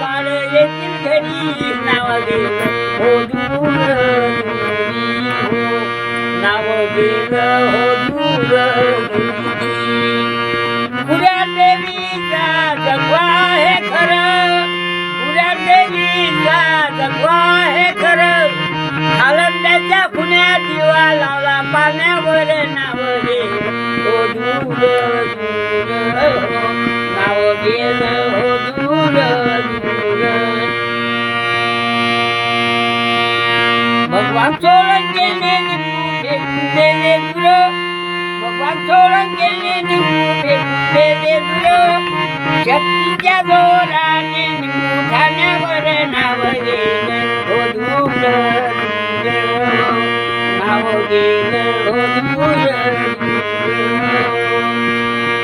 बाळ येतील घरी नाव गेलं हो दूर दुरी हो नाव गेलं हो दूर दुरी पुऱ्या देवीचा जगवा हे खरं पुऱ्या देवीचा जगवा हे खरं हालंड्याच्या खुन्या दिवा लावला पाण्यावर नाव गेलं हो दूर दूर हो नाव गेलं हो दूर दूर भगवान सोळंकेने निघून फेकून दिले दूर भगवान सोळंकेने निघून फेकून दिले दूर शक्तीच्या जोराने निघून ठाण्यावर नाव गेलं हो दूर दूर नाव गेलं हो दूर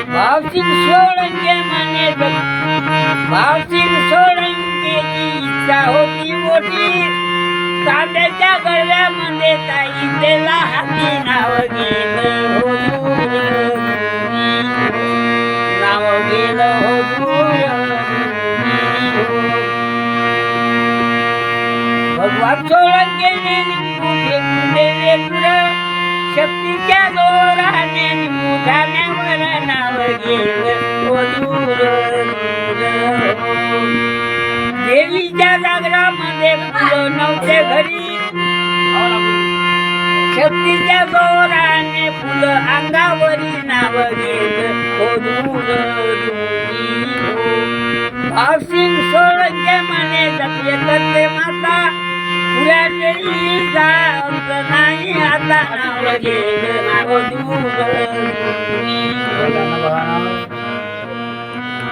भावसिंग सोळंके म्हणे भावसिंग सोळंकेची इच्छा होती मोठी तांब्याच्या गळव्यामध्ये ताई त्याला हाती नाव गेलं हो दूर नाव गेलं हो दूर भगवान सोळंकेने निघून फेकून दिले दूर शक्तीच्या जोराने मुठाण्यावर नाव गेलं हो दूर देवीच्या जागरामध्ये फुलं नव्हते घरी शक्तीच्या जोराने फुलं अंगावरी नाव गेलं हो दूर दुरी हो भावसिंग सोळंके म्हणे जपले करते माता पुऱ्या देवीचा अंत नाही आता नाव गेलं हो दूर दुरी